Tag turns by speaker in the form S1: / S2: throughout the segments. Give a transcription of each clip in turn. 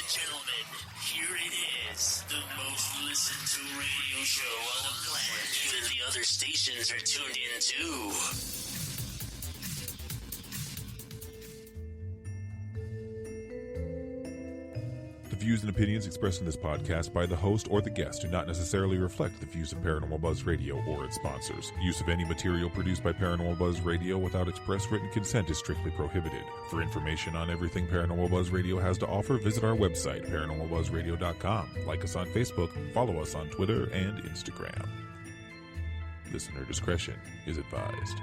S1: and gentlemen, here it is, the most listened to radio show on the planet. Even the other stations are tuned in too.
S2: The views and opinions expressed in this podcast by the host or the guest do not necessarily reflect the views of Paranormal Buzz Radio or its sponsors. Use of any material produced by Paranormal Buzz Radio without express written consent is strictly prohibited. For information on everything Paranormal Buzz Radio has to offer, visit our website, paranormalbuzzradio.com. Like us on Facebook, follow us on Twitter and Instagram. Listener discretion is advised.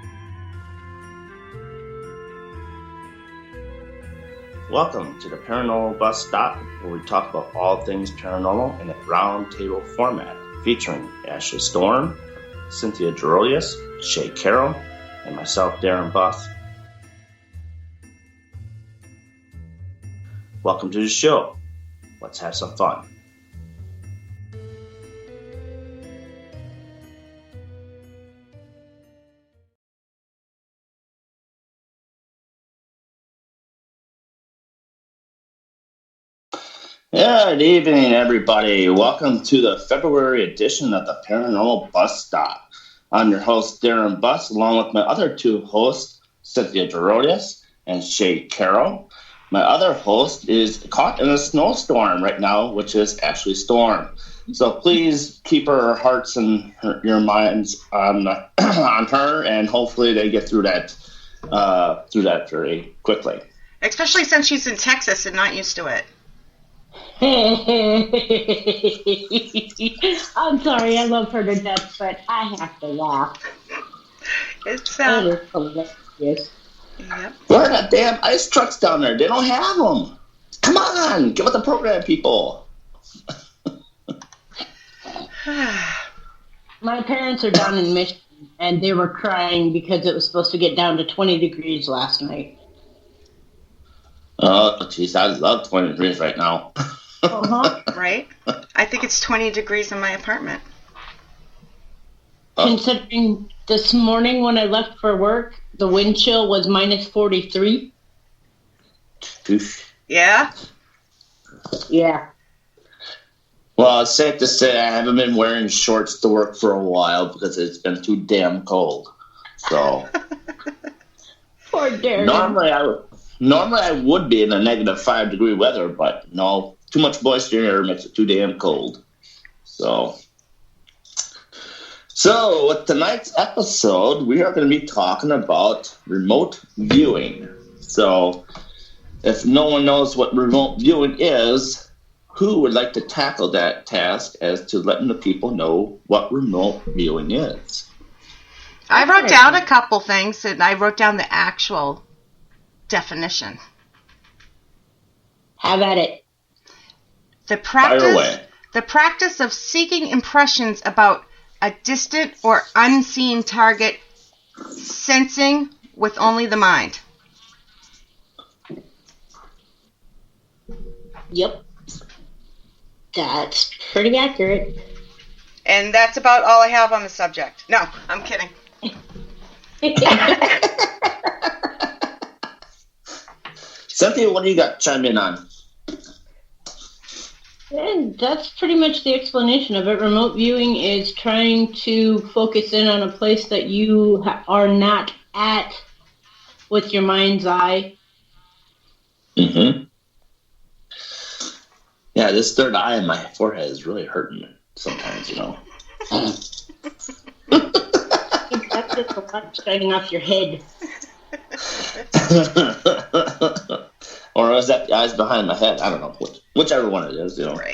S3: Welcome to the Paranormal Bus Stop, where we talk about all things paranormal in a round table format, featuring Ashley Storm, Cynthia Gerolius, Shay Carroll, and myself, Darren Buss. Welcome to the show. Let's have some fun. Good evening, everybody. Welcome to the February edition of the Paranormal Bus Stop. I'm your host, Darren Buss, along with my other two hosts, Cynthia Gerolius and Shay Carroll. My other host is caught in a snowstorm right now, which is Ashley Storm. So please keep her hearts and your minds on her, and hopefully they get through that very quickly.
S4: Especially since she's in Texas and not used to it.
S5: I'm sorry, I love her to death, but I have to laugh.
S4: It's
S5: It is hilarious.
S4: Yep.
S3: Where are the damn ice trucks down there? They don't have them. Come on, get with the program, people.
S5: My parents are down in Michigan, and they were crying because it was supposed to get down to 20 degrees last night.
S3: Oh, jeez, I love 20 degrees right now.
S5: Uh-huh.
S4: Right? I think it's 20 degrees in my apartment.
S5: Considering this morning when I left for work, the wind chill was minus 43.
S4: Yeah?
S5: Yeah.
S3: Well, it's safe to say I haven't been wearing shorts to work for a while because it's been too damn cold. So
S5: Poor Darren.
S3: Normally I would be in a negative 5 degree weather, but no, too much moisture here makes it too damn cold. So with tonight's episode, we are going to be talking about remote viewing. So if no one knows what remote viewing is, who would like to tackle that task as to letting the people know what remote viewing is?
S4: I wrote down a couple things, and I wrote down the actual definition.
S5: Have at it.
S4: The
S3: Fire away.
S4: practice of seeking impressions about a distant or unseen target, sensing with only the mind.
S5: Yep. That's pretty accurate.
S4: And that's about all I have on the subject. No, I'm kidding.
S3: Cynthia, what do you got to chime in on?
S5: And that's pretty much the explanation of it. Remote viewing is trying to focus in on a place that you are not at with your mind's eye.
S3: Mm-hmm. Yeah, this third eye in my forehead is really hurting me sometimes, you know.
S5: That's just the light shining off your head.
S3: Or is that the eyes behind my head? I don't know. Whichever one it is, you know.
S4: Right.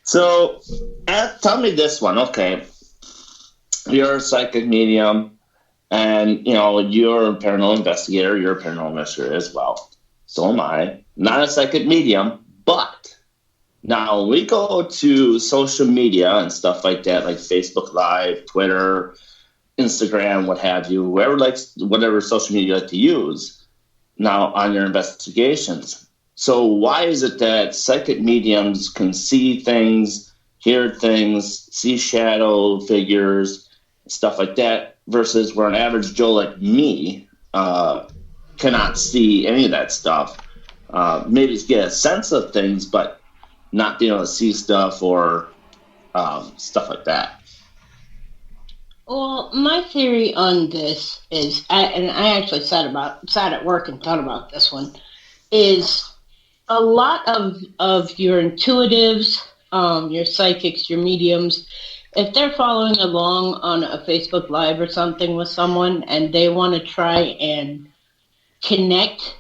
S3: So, tell me this one. Okay. You're a psychic medium, and, you know, you're a paranormal investigator. You're a paranormal investigator as well. So am I. Not a psychic medium, but now we go to social media and stuff like that, like Facebook Live, Twitter, Instagram, what have you, whoever likes whatever social media you like to use now on your investigations. So why is it that psychic mediums can see things, hear things, see shadow figures, stuff like that, versus where an average Joe like me cannot see any of that stuff. Maybe get a sense of things, but not being able to see stuff or stuff like that.
S5: Well, my theory on this is, I actually sat at work and thought about this one, is a lot of your intuitives, your psychics, your mediums, if they're following along on a Facebook Live or something with someone and they want to try and connect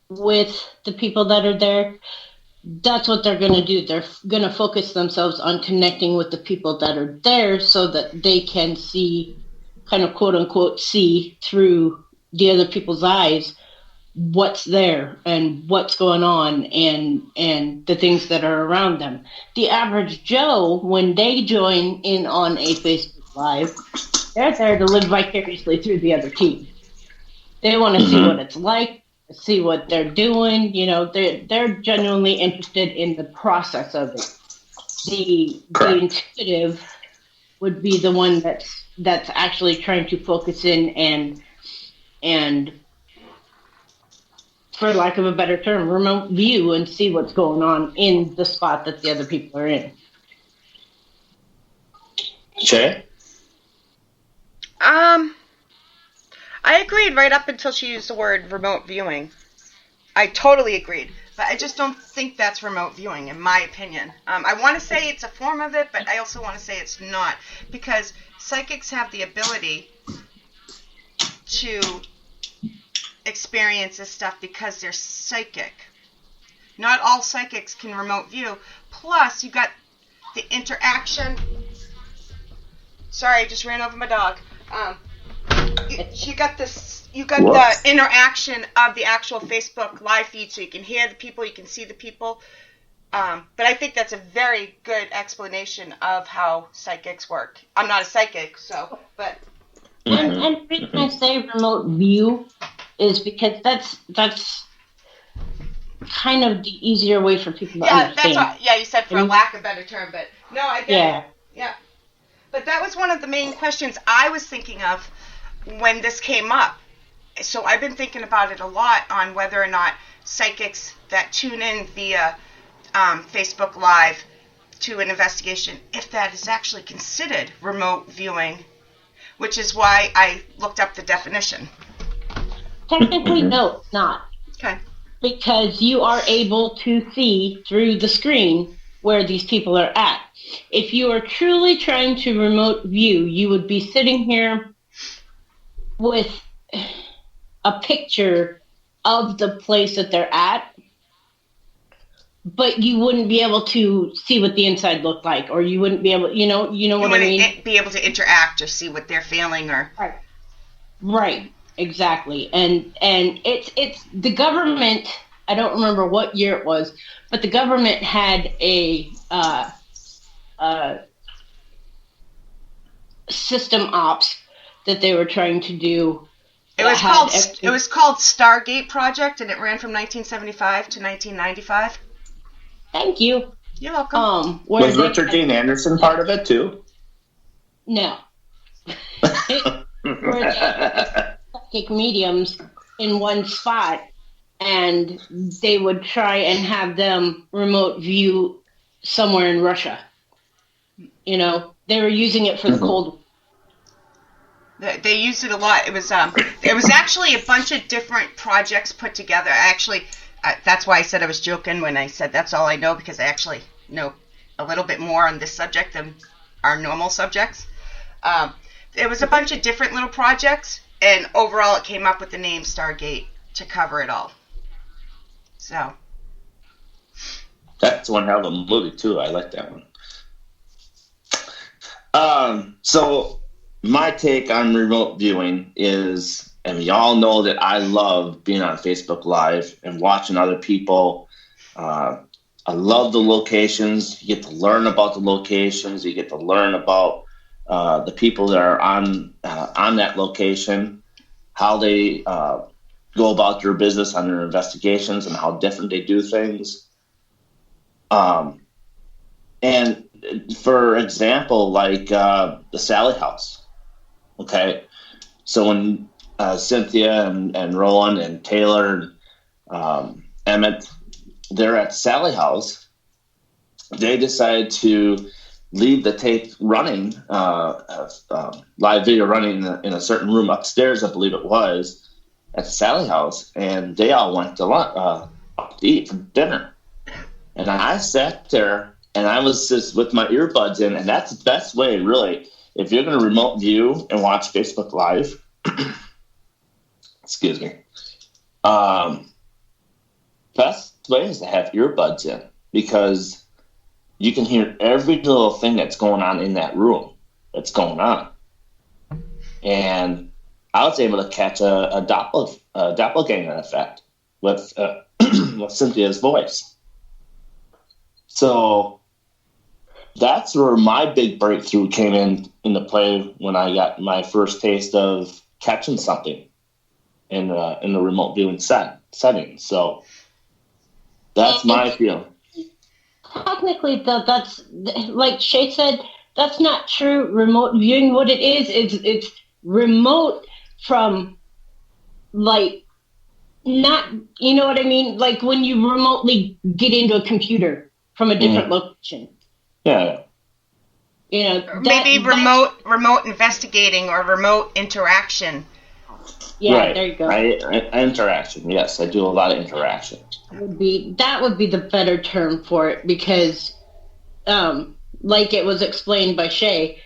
S5: with the people that are there, that's what they're going to do. They're going to focus themselves on connecting with the people that are there so that they can see, kind of quote unquote, see through the other people's eyes what's there and what's going on and the things that are around them. The average Joe, when they join in on a Facebook Live, they're there to live vicariously through the other team. They want to see what it's like, see what they're doing. You know, they're genuinely interested in the process of it. The intuitive would be the one that's actually trying to focus in and for lack of a better term, remote view and see what's going on in the spot that the other people are in.
S3: Shay?
S4: I agreed right up until she used the word remote viewing. I totally agreed. But I just don't think that's remote viewing, in my opinion. I want to say it's a form of it, but I also want to say it's not. Because psychics have the ability to experience this stuff because they're psychic. Not all psychics can remote view. Plus, you got the interaction. Sorry, I just ran over my dog. You got this. You got the interaction of the actual Facebook live feed, so you can hear the people, you can see the people. But I think that's a very good explanation of how psychics work. I'm not a psychic, so but.
S5: And the reason I say remote view is because that's kind of the easier way for people to understand.
S4: That's what, you said for lack of a better term, but no, I get it. Yeah. But that was one of the main questions I was thinking of when this came up. So I've been thinking about it a lot on whether or not psychics that tune in via Facebook Live to an investigation, if that is actually considered remote viewing, which is why I looked up the definition.
S5: Technically, no, it's not.
S4: Okay.
S5: Because you are able to see through the screen where these people are at. If you are truly trying to remote view, you would be sitting here with a picture of the place that they're at, but you wouldn't be able to see what the inside looked like, or you wouldn't be able, you know what I mean?
S4: Be able to interact or see what they're feeling, or
S5: right, exactly. And it's the government. I don't remember what year it was, but the government had a system ops that they were trying to do.
S4: It was called Stargate Project, and it ran from 1975 to 1995.
S5: Thank you.
S4: You're welcome.
S3: Was Richard Dean Anderson part of it too?
S5: No. Where they had psychic mediums in one spot, and they would try and have them remote view somewhere in Russia. You know, they were using it for the Cold War.
S4: They used it a lot. It was actually a bunch of different projects put together. That's why I said I was joking when I said that's all I know, because I actually know a little bit more on this subject than our normal subjects. It was a bunch of different little projects, and overall it came up with the name Stargate to cover it all. So.
S3: That's one hell of a movie, too. I like that one. So my take on remote viewing is, and we all know that I love being on Facebook Live and watching other people. I love the locations. You get to learn about the locations. You get to learn about the people that are on that location, how they go about their business on their investigations and how different they do things. And for example, like the Sally House. Okay. So when Cynthia and Rowan and Taylor and Emmett, they're at Sally House. They decided to leave the tape running, live video running in a certain room upstairs, I believe it was, at the Sally House, and they all went to eat for dinner. And I sat there, and I was just with my earbuds in, and that's the best way, really, if you're going to remote view and watch Facebook Live. Excuse me. Best way is to have earbuds in, because you can hear every little thing that's going on in that room that's going on. And I was able to catch a doppelganger effect with with Cynthia's voice. So that's where my big breakthrough came into play, when I got my first taste of catching something in the remote viewing setting. So that's my feeling.
S5: Technically, that's like Shay said, that's not true remote viewing. What it is it's remote from, like, not, you know what I mean? Like when you remotely get into a computer from a different location.
S3: Yeah.
S5: You know,
S4: or maybe remote investigating or remote interaction.
S5: Yeah,
S3: right.
S5: There you go.
S3: Interaction. Yes, I do a lot of interaction.
S5: That would be the better term for it, because, like it was explained by Shay,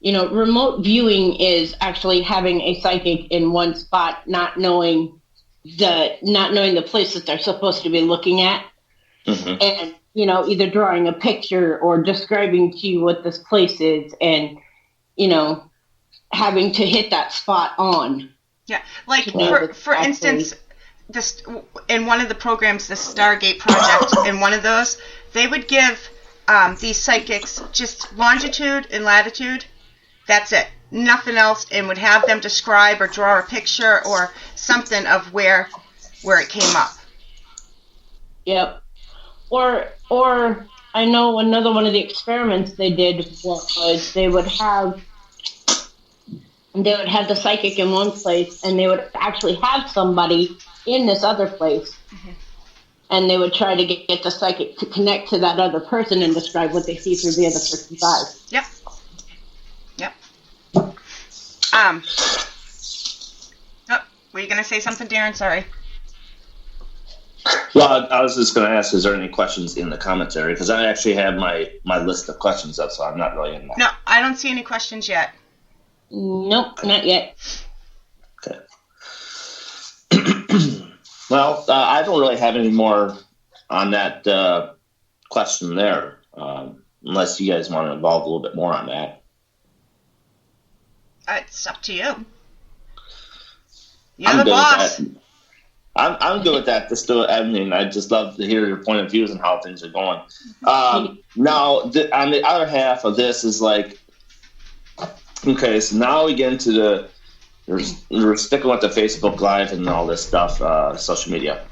S5: you know, remote viewing is actually having a psychic in one spot, not knowing the place that they're supposed to be looking at, and, you know, either drawing a picture or describing to you what this place is, and, you know, having to hit that spot on.
S4: Yeah, like for instance, this in one of the programs, the Stargate Project, in one of those, they would give these psychics just longitude and latitude. That's it, nothing else, and would have them describe or draw a picture or something of where it came up.
S5: Yep. Or I know another one of the experiments they did was they would have the psychic in one place, and they would actually have somebody in this other place, and they would try to get the psychic to connect to that other person and describe what they see through the other person's eyes.
S4: Yep. Were you going to say something, Darren? Sorry.
S3: Well, I was just going to ask, is there any questions in the commentary? Because I actually have my list of questions up, so I'm not really in that.
S4: No, I don't see any questions yet.
S5: Nope, not yet.
S3: Okay. Well, I don't really have any more on that question there, unless you guys want to involve a little bit more on that.
S4: It's up to you. You're the boss.
S3: I'm good with that. I mean, I just love to hear your point of views and how things are going. Now, on the other half of this is like, okay, so now we get into we're sticking with the Facebook Live and all this stuff, social media.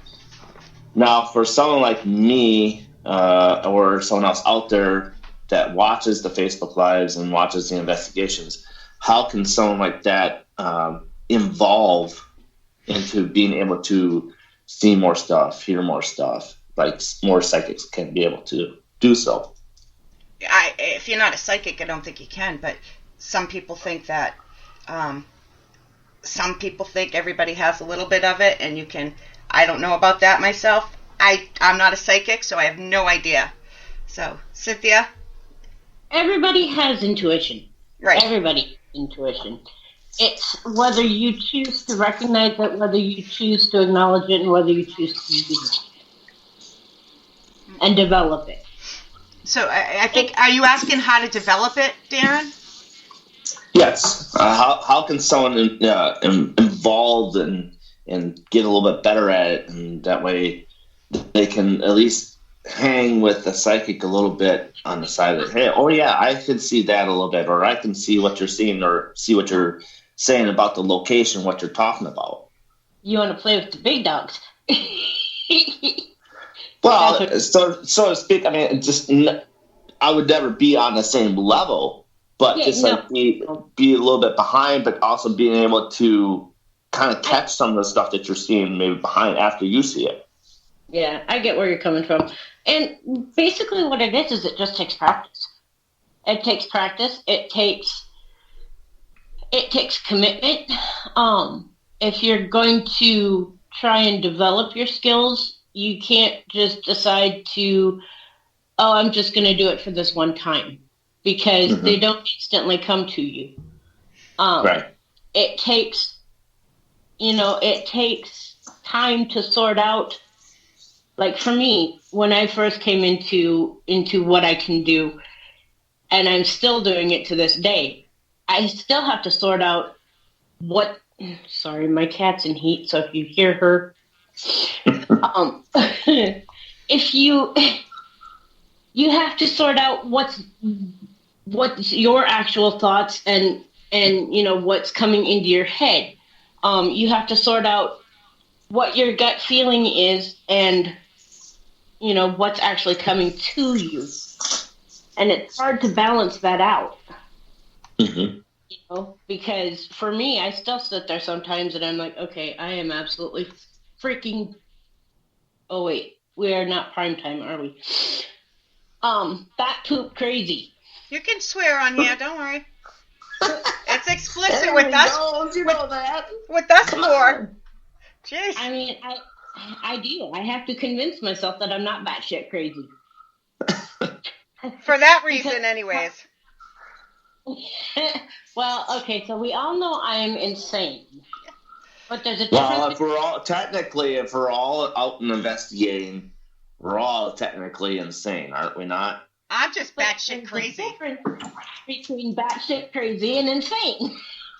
S3: Now, for someone like me or someone else out there that watches the Facebook Lives and watches the investigations, how can someone like that evolve into being able to see more stuff, hear more stuff, like more psychics can be able to do so?
S4: If you're not a psychic, I don't think you can, but some people think that everybody has a little bit of it, and you can. I don't know about that myself. I'm not a psychic, so I have no idea. So, Cynthia?
S5: Everybody has intuition.
S4: Right.
S5: Everybody has intuition. It's whether you choose to recognize it, whether you choose to acknowledge it, and whether you choose to use it and develop it.
S4: So I think, are you asking how to develop it, Darren?
S3: Yes. How can someone involved and get a little bit better at it, and that way they can at least hang with the psychic a little bit on the side of it. Hey, oh yeah, I can see that a little bit, or I can see what you're seeing, or see what you're saying about the location, what you're talking about.
S5: You want to play with the big dogs.
S3: Well, so to speak, I mean, I would never be on the same level, but be a little bit behind, but also being able to kind of catch some of the stuff that you're seeing maybe behind after you see it.
S5: Yeah, I get where you're coming from. And basically what it is it just takes practice. It takes practice. It takes commitment. If you're going to try and develop your skills, you can't just decide to, I'm just going to do it for this one time, because they don't instantly come to you.
S3: Right.
S5: It takes time to sort out. Like for me, when I first came into what I can do, and I'm still doing it to this day, I still have to sort out sorry, my cat's in heat, so if you hear her, if you have to sort out what's your actual thoughts and what's coming into your head. You have to sort out what your gut feeling is and what's actually coming to you, and it's hard to balance that out. Because for me, I still sit there sometimes and I'm like, okay, I am absolutely freaking, oh wait, we are not prime time, are we? Bat poop crazy.
S4: You can swear on here, don't worry. It's explicit with us.
S3: You know that.
S4: With us four. Jeez.
S5: I mean, I do. I have to convince myself that I'm not batshit crazy.
S4: For that reason, anyways.
S5: Well, okay, so we all know I am insane. But there's a difference.
S3: Well, if we're all out and investigating, we're all technically insane, aren't we not?
S4: I'm just batshit crazy.
S5: There's a difference between batshit crazy and insane.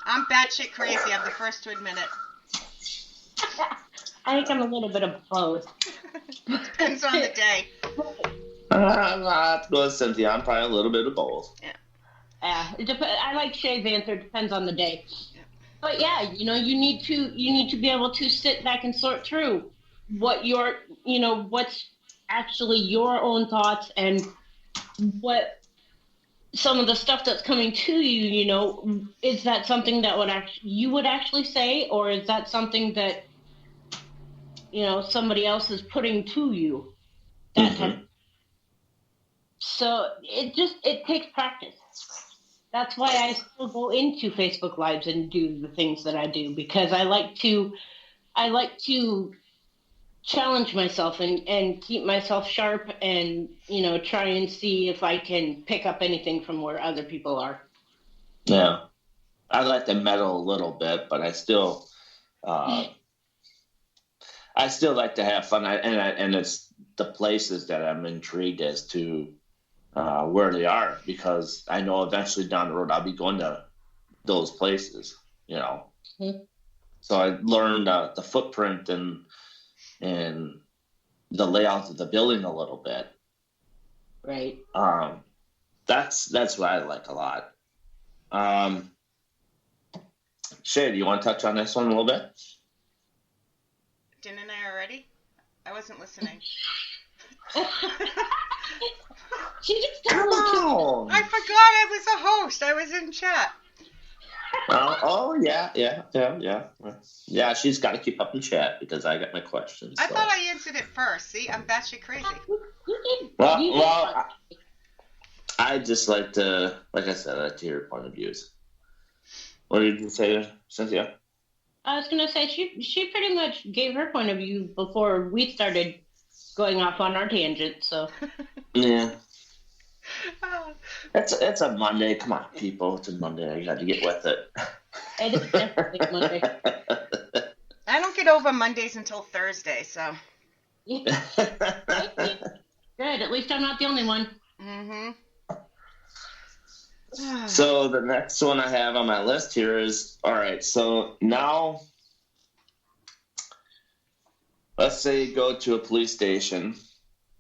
S4: I'm batshit crazy. I'm the first to admit it.
S5: I think I'm a little bit of both.
S4: Depends on the day.
S3: I'm not going to Cynthia. I'm probably a little bit of both.
S4: Yeah.
S5: I like Shay's answer. Depends on the day. Yeah. But yeah, you need to be able to sit back and sort through what what's actually your own thoughts and what some of the stuff that's coming to you. Is that something that you would actually say, or is that something that somebody else is putting to you? That type. So it takes practice. That's why I still go into Facebook Lives and do the things that I do, because I like to challenge myself and keep myself sharp and, try and see if I can pick up anything from where other people are.
S3: Yeah. I like to meddle a little bit, but I still like to have fun. And it's the places that I'm intrigued as to where they are, because I know eventually down the road I'll be going to those places, So I learned the footprint and the layout of the building a little bit.
S5: Right.
S3: That's what I like a lot. Shay, do you want to touch on this one a little bit?
S4: Didn't I already? I wasn't listening.
S3: Come on!
S4: I forgot I was a host. I was in chat.
S3: Yeah. Yeah, she's got to keep up in chat because I got my questions.
S4: I thought I answered it first. See, I'm batshit crazy.
S3: Well, I just like to hear your point of views. What did you say, Cynthia?
S5: I was going to say she pretty much gave her point of view before we started going off on our tangent. So
S3: yeah. It's a Monday. Come on, people. It's a Monday. You got to get with it.
S5: It is definitely Monday.
S4: I don't get over Mondays until Thursday, so.
S5: Good. At least I'm not the only one.
S4: Mm-hmm.
S3: So the next one I have on my list here is, all right, so now let's say you go to a police station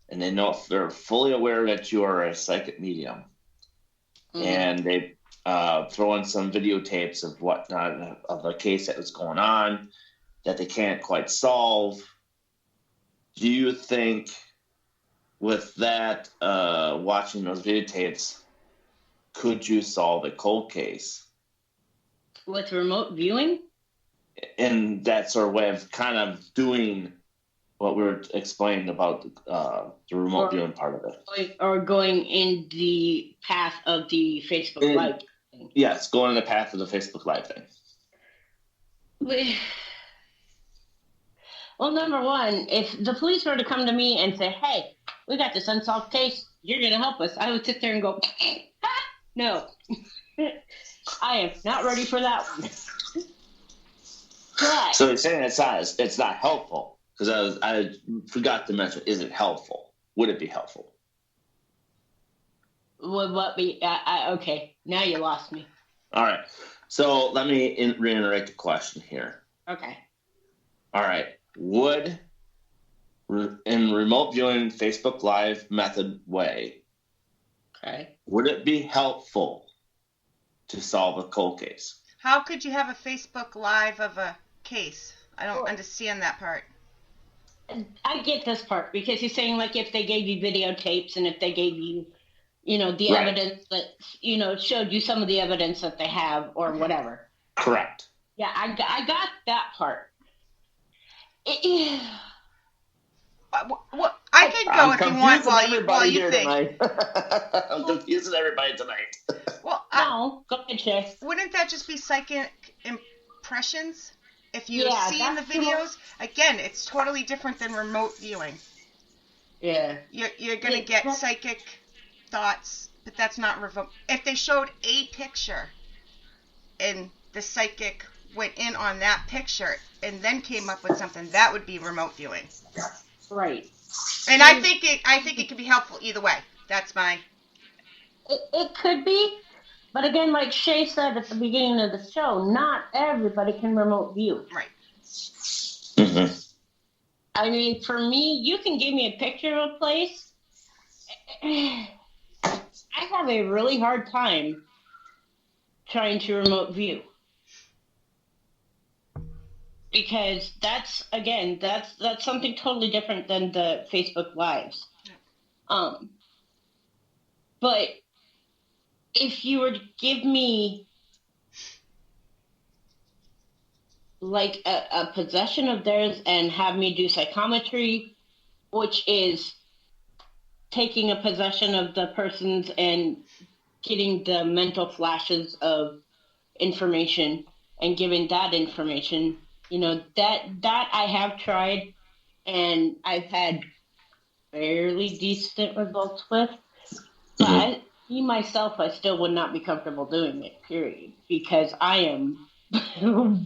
S3: and they're fully aware that you are a psychic medium. Mm-hmm. And they throw in some videotapes of whatnot of a case that was going on that they can't quite solve. Do you think with that, watching those videotapes, could you solve a cold case?
S5: With remote viewing?
S3: in that sort of way of kind of doing what we were explaining about the remote viewing part of it.
S5: Or going in the path of the Facebook Live thing.
S3: Yes, going in the path of the Facebook Live thing.
S5: Well, number one, if the police were to come to me and say, hey, we got this unsolved case, you're going to help us, I would sit there and go, no. I am not ready for that one. But,
S3: so you're saying it's not helpful. Because I forgot to mention, is it helpful? Would it be helpful?
S5: Would what be? Okay, now you lost me.
S3: All right. So let me reiterate the question here.
S5: Okay.
S3: All right. Would, in remote viewing Facebook Live method way,
S5: okay,
S3: would it be helpful to solve a cold case?
S4: How could you have a Facebook Live of a case? I don't understand that part.
S5: I get this part because he's saying, like, if they gave you videotapes and if they gave you, the evidence that, showed you some of the evidence that they have or whatever.
S3: Correct.
S5: Yeah, I got that part.
S4: Well, I can go if you want while you think.
S3: I'm confusing everybody tonight.
S4: Well,
S5: no, go ahead, Shay.
S4: Wouldn't that just be psychic impressions? If you see in the videos, again, it's totally different than remote viewing.
S5: Yeah.
S4: You're going to get psychic thoughts, but that's not remote. If they showed a picture and the psychic went in on that picture and then came up with something, that would be remote viewing.
S5: Right.
S4: And I think it could be helpful either way. That's my...
S5: It could be. But again, like Shay said at the beginning of the show, not everybody can remote view.
S4: Right.
S3: Mm-hmm.
S5: I mean, for me, you can give me a picture of a place. I have a really hard time trying to remote view. Because that's something totally different than the Facebook Lives. But if you were to give me like a possession of theirs and have me do psychometry, which is taking a possession of the person's and getting the mental flashes of information and giving that information, that I have tried and I've had fairly decent results with. But me, myself, I still would not be comfortable doing it, period. Because I am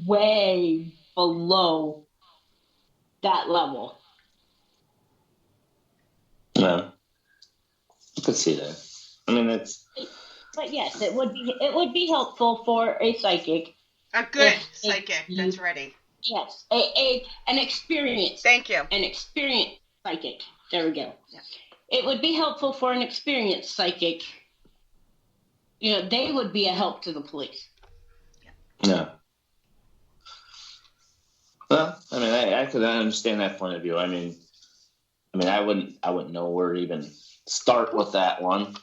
S5: way below that level.
S3: Yeah. I could see that. I mean,
S5: But yes, it would be helpful for a psychic.
S4: A good psychic that's ready.
S5: Yes. An experienced.
S4: Thank you.
S5: An experienced psychic. There we go.
S4: Yeah.
S5: It would be helpful for an experienced psychic. They would be a help to the police.
S3: Yeah. Well, I mean, I could understand that point of view. I mean, I wouldn't know where to even start with that one.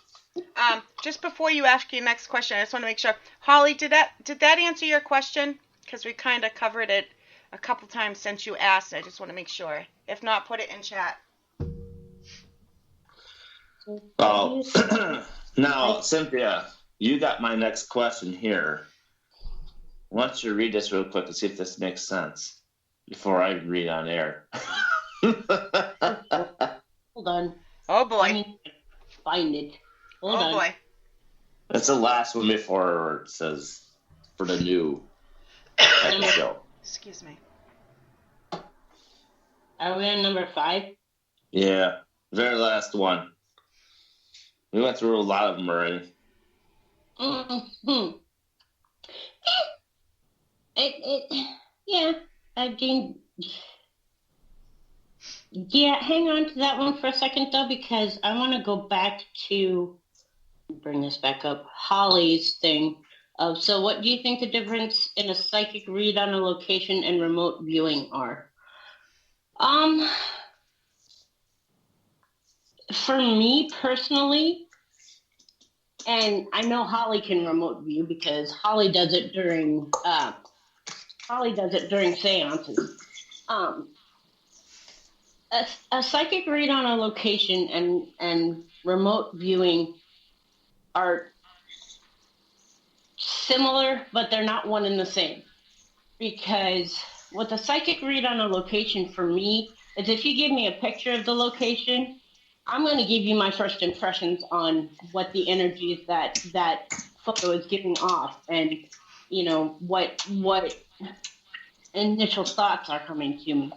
S4: Just before you ask your next question, I just want to make sure, Holly, did that answer your question? Because we kind of covered it a couple times since you asked. I just want to make sure. If not, put it in chat.
S3: Oh, now, Cynthia, you got my next question here. Why don't you read this real quick and see if this makes sense before I read on air?
S5: Hold on.
S4: Oh, boy.
S5: I need to find it. Hold on.
S4: Oh, boy.
S3: It's the last one before it says for the new show.
S4: Excuse me.
S5: Are we on number 5?
S3: Yeah, very last one. We went through a lot of them already.
S5: Mm-hmm. Yeah, I mean, yeah, hang on to that one for a second, though, because I want to go back to, bring this back up, Holly's thing. So what do you think the difference in a psychic read on a location and remote viewing are? For me personally, and I know Holly can remote view because Holly does it during Holly does it during seances. A psychic read on a location and remote viewing are similar, but they're not one and the same. Because with a psychic read on a location for me is if you give me a picture of the location, I'm going to give you my first impressions on what the energy is that photo is giving off, and what initial thoughts are coming to me.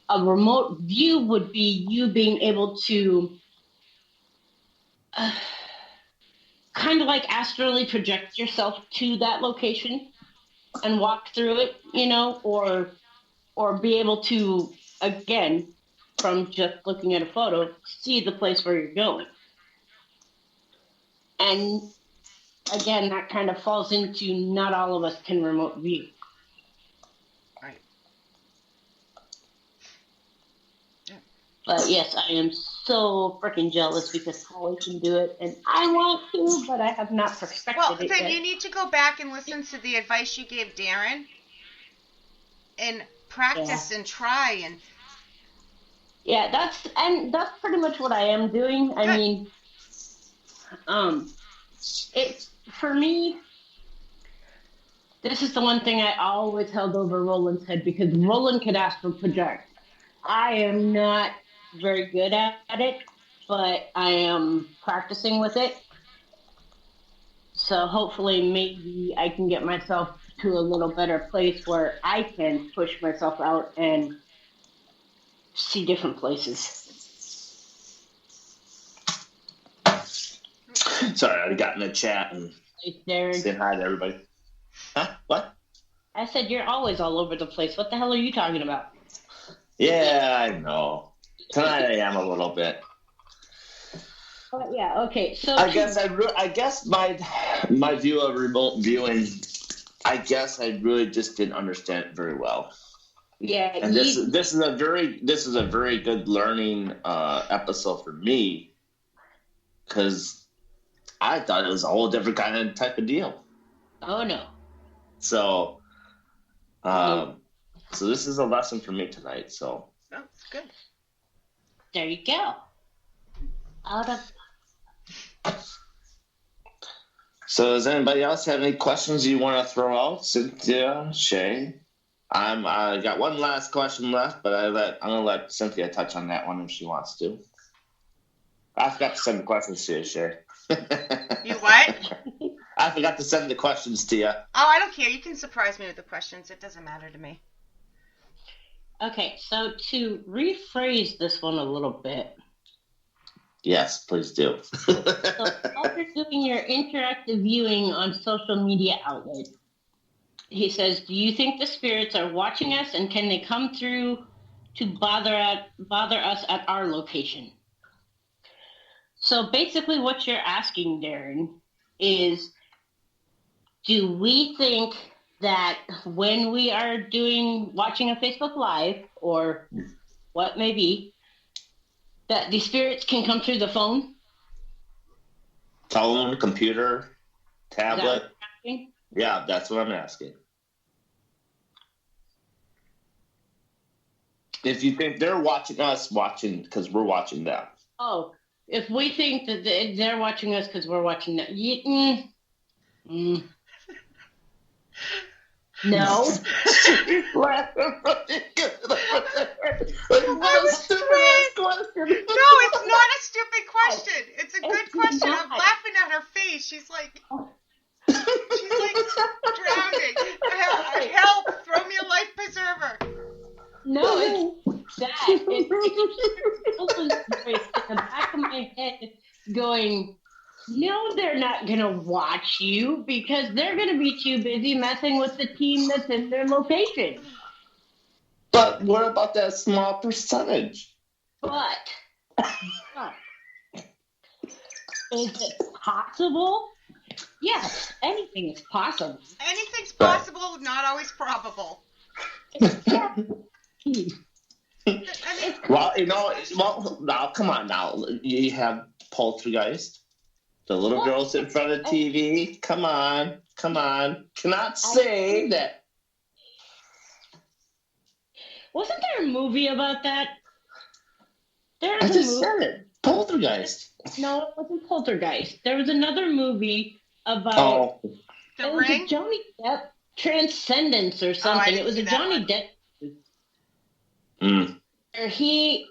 S5: A remote view would be you being able to kind of like astrally project yourself to that location and walk through it, or be able to, again, from just looking at a photo, see the place where you're going. And again, that kind of falls into not all of us can remote view.
S4: Right. Yeah.
S5: But yes, I am so freaking jealous because Holly can do it, and I want to, but I have not perfected
S4: Well,
S5: it
S4: then
S5: yet.
S4: you need to go back and listen to the advice you gave Darren and practice and try and...
S5: Yeah, that's pretty much what I am doing. I mean, it's for me. This is the one thing I always held over Roland's head because Roland could ask for project. I am not very good at it, but I am practicing with it. So hopefully, maybe I can get myself to a little better place where I can push myself out and see different places.
S3: Sorry, I got in the chat and saying hi to everybody. Huh? What?
S5: I said you're always all over the place. What the hell are you talking about?
S3: Yeah, I know. Tonight I am a little bit.
S5: But yeah, okay. So
S3: I guess my view of remote viewing, I guess I really just didn't understand it very well.
S5: Yeah,
S3: and this is a very good learning episode for me because I thought it was a whole different kind of type of deal.
S5: Oh no!
S3: So, so this is a lesson for me tonight. So
S4: that's good.
S5: There you go.
S3: So does anybody else have any questions you want to throw out? Cynthia, Shay? I got one last question left, but I'm gonna let Cynthia touch on that one if she wants to. I forgot to send the questions to you, Shay.
S4: You what?
S3: I forgot to send the questions to you.
S4: Oh, I don't care. You can surprise me with the questions. It doesn't matter to me.
S5: Okay, so to rephrase this one a little bit.
S3: Yes, please do.
S5: So while you're doing your interactive viewing on social media outlets, he says, do you think the spirits are watching us and can they come through to bother us at our location? So basically what you're asking, Darren, is do we think that when we are watching a Facebook Live or what may be, that the spirits can come through the phone?
S3: Phone, computer, tablet? Yeah, that's what I'm asking. If you think they're watching us, because we're watching them.
S5: Oh, if we think that they're watching us because we're watching them. No.
S3: She's laughing really good. What a stupid question.
S4: No, it's not a stupid question. It's a good question. I'm laughing at her face. She's like drowning. Help! Throw me a life preserver.
S5: No, it's that. It's in the back of my head going, no, they're not going to watch you because they're going to be too busy messing with the team that's in their location.
S3: But what about that small percentage?
S5: But is it possible? Yes, anything is possible.
S4: Anything's possible, not always probable.
S3: Well, now, come on now. You have Poltergeist. The little girl's in front of TV. Come on. Cannot say that.
S5: Wasn't there a movie about that?
S3: I just said it. Poltergeist.
S5: No, it wasn't Poltergeist. There was another movie about...
S3: Oh.
S5: It was a Johnny Depp Transcendence or something. It was a Johnny Depp. Where he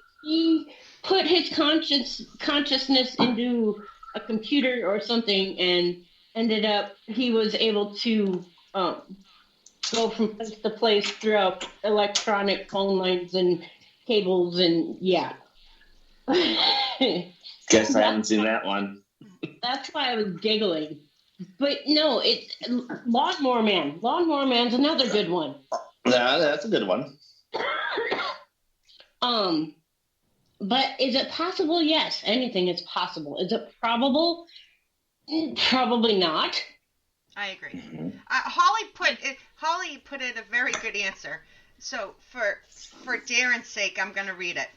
S5: put his consciousness into a computer or something, and ended up he was able to go from place to place throughout electronic phone lines and cables, and yeah.
S3: Guess I haven't seen that one.
S5: That's why I was giggling. But no, it's Lawnmower Man. Lawnmower Man's another good one.
S3: Yeah, that's a good one.
S5: But is it possible? Yes, anything is possible. Is it probable? Probably not.
S4: I agree. Holly put it a very good answer. So for Darren's sake, I'm going to read it.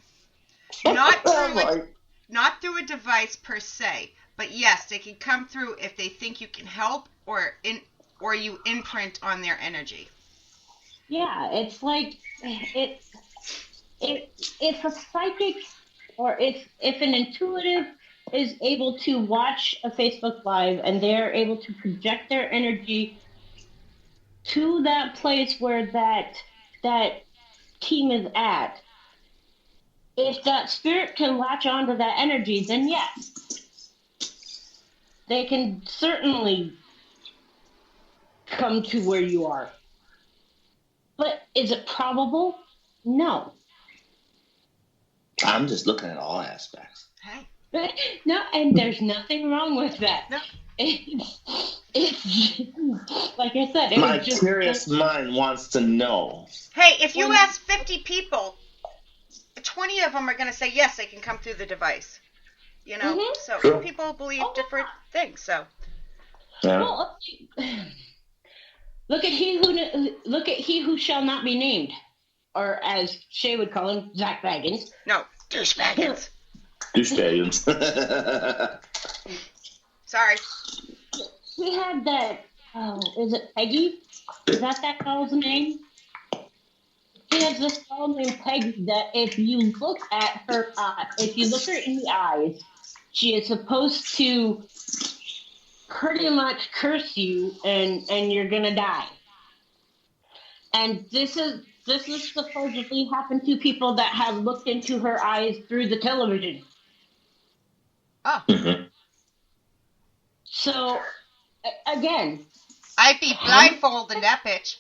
S4: Not through a device per se, but yes, they can come through if they think you can help or you imprint on their energy.
S5: Yeah, it's like if a psychic or if an intuitive is able to watch a Facebook Live and they're able to project their energy to that place where that team is at, if that spirit can latch onto that energy, then yes, they can certainly come to where you are. But is it probable? No.
S3: I'm just looking at all aspects.
S4: Hey.
S5: No, and there's nothing wrong with that.
S4: No.
S5: It's like I said.
S3: My curious mind wants to know.
S4: Hey, if you ask 50 people, 20 of them are going to say yes, they can come through the device. You know, so
S3: True.
S4: people believe different things. So.
S3: Yeah.
S5: Well, look at he who shall not be named, or as Shay would call him, Zach Baggins.
S4: No, douchebaggins.
S3: Douchebaggins.
S4: Sorry.
S5: He had that. Oh, is it Peggy? Is that girl's name? He has this girl named Peggy that if you look at her, if you look her in the eyes, she is supposed to pretty much curse you, and you're gonna die. And this is supposedly happened to people that have looked into her eyes through the television.
S4: Oh.
S3: Mm-hmm.
S5: So, again,
S4: I'd be blindfolded that bitch.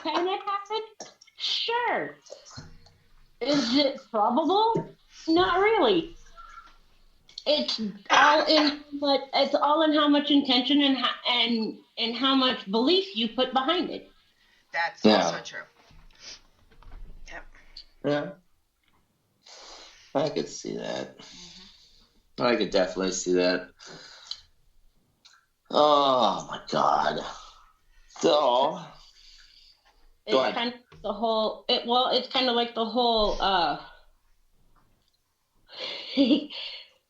S5: Can it happen? Sure. Is it probable? Not really. It's all in how much intention and how much belief you put behind it.
S4: That's also true. Yep.
S3: Yeah. I could see that. I could definitely see that. Oh my God. So
S5: it's kind of the whole. It's kind of like the whole. I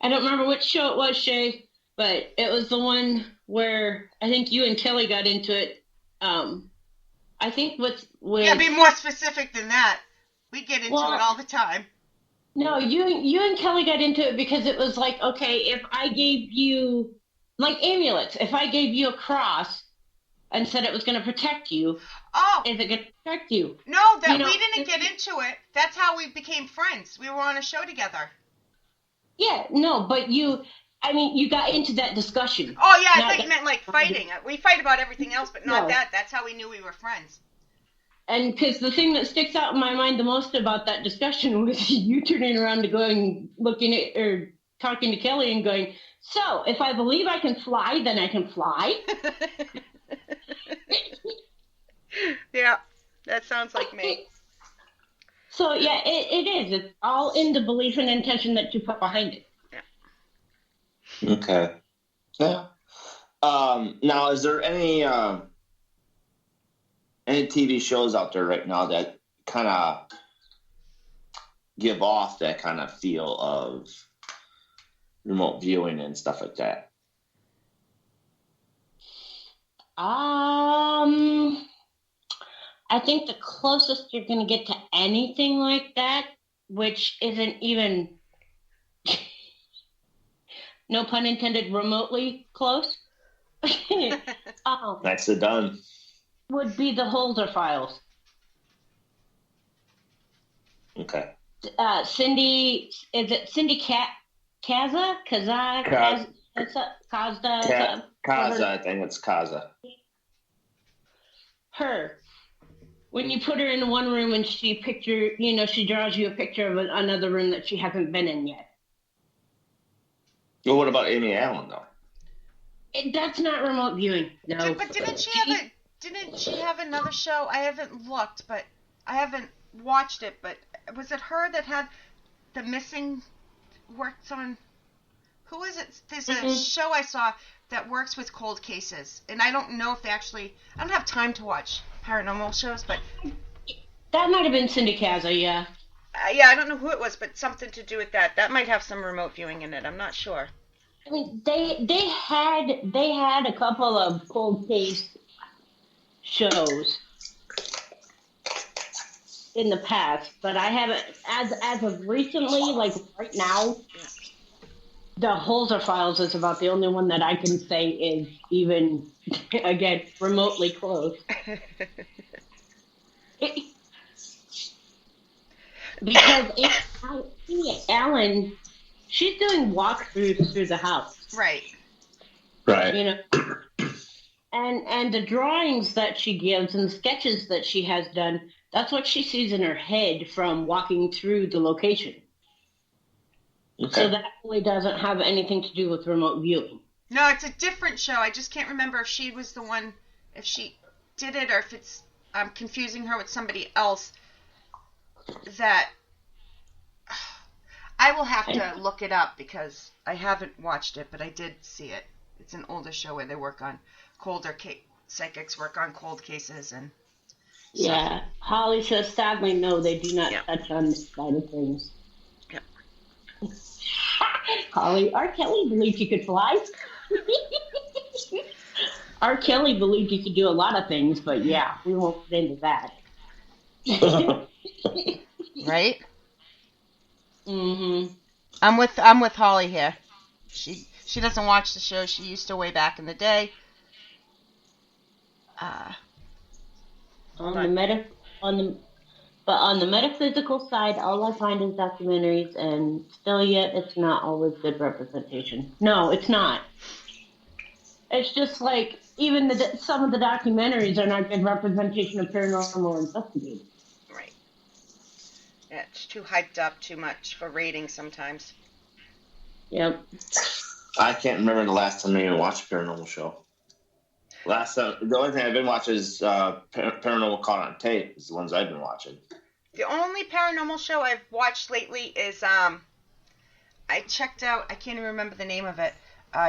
S5: don't remember which show it was, Shay, but it was the one where I think you and Kelly got into it. I think with
S4: yeah, be more specific than that. We get into it all the time.
S5: No, you and Kelly got into it because it was like, okay, if I gave you like amulets, if I gave you a cross and said it was going to protect you, is it going to protect you?
S4: No, we didn't get into it. That's how we became friends. We were on a show together.
S5: Yeah, no, but you got into that discussion.
S4: Oh, yeah, I thought you meant like fighting. We fight about everything else, but not that. That's how we knew we were friends.
S5: And because the thing that sticks out in my mind the most about that discussion was you turning around to looking at or talking to Kelly and going, so if I believe I can fly, then I can fly?
S4: Yeah, that sounds like me.
S5: So, yeah, it is. It's all in the belief and intention that you put behind it.
S3: Yeah. Okay. Yeah. Now, is there any TV shows out there right now that kind of give off that kind of feel of remote viewing and stuff like that?
S5: I think the closest you're going to get to anything like that, which isn't even, no pun intended, remotely close,
S3: Nicely done.
S5: would be the Holder Files.
S3: Okay.
S5: Cindy, is it Cindy Kaza?
S3: Kaza, I think it's Kaza.
S5: Her. When you put her in one room and she draws you a picture of another room that she hasn't been in yet.
S3: Well, what about Amy Allen though?
S5: That's not remote viewing. No.
S4: But didn't she have another show? I haven't looked, but I haven't watched it. But was it her that had the missing worked on? Who is it? There's a show I saw that works with cold cases, and I don't know if they actually. I don't have time to watch paranormal shows, but
S5: that might have been Cindy Kaza, yeah.
S4: Yeah, I don't know who it was, but something to do with that. That might have some remote viewing in it. I'm not sure.
S5: I mean, they had a couple of cold case shows in the past, but I haven't as of recently, like right now. The Holzer Files is about the only one that I can say is even, again, remotely close. Because Amy Allen, she's doing walkthroughs through the house.
S4: Right.
S3: Right.
S5: And the drawings that she gives and the sketches that she has done, that's what she sees in her head from walking through the location. Okay. So that really doesn't have anything to do with remote viewing.
S4: No, it's a different show. I just can't remember if she was the one, if she did it, or if I'm confusing her with somebody else. That I will have to look it up because I haven't watched it, but I did see it. It's an older show where they work on psychics work on cold cases and.
S5: Yeah, Holly says sadly no, they do not touch on this side of things.
S4: Yep.
S5: Holly, R. Kelly believed you could fly. R. Kelly believed you could do a lot of things, but yeah, we won't get into that.
S4: Right?
S5: Mm-hmm.
S4: I'm with Holly here. She doesn't watch the show. She used to way back in the day.
S5: On the metaphysical side, all I find is documentaries, and still yet it's not always good representation. No, it's not. It's just like even some of the documentaries are not good representation of paranormal investigators.
S4: Right. Yeah, it's too hyped up, too much for ratings sometimes.
S5: Yep.
S3: I can't remember the last time I even watched a paranormal show. The only thing I've been watching is Paranormal Caught on Tape. Is the ones I've been watching.
S4: The only paranormal show I've watched lately is I checked out. I can't even remember the name of it.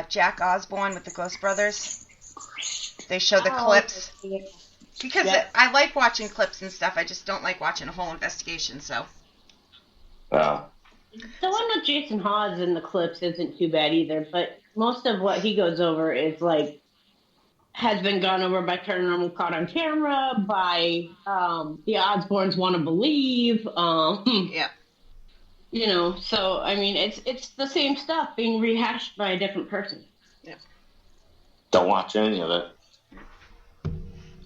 S4: Jack Osborne with the Ghost Brothers. They show the clips because I like watching clips and stuff. I just don't like watching a whole investigation. So.
S5: The one with Jason Hawes in the clips isn't too bad either, but most of what he goes over is like. Has been gone over by Paranormal Caught on Camera, by the Osbournes Want to Believe.
S4: Yeah.
S5: So, I mean, it's the same stuff being rehashed by a different person.
S4: Yeah.
S3: Don't watch any of it.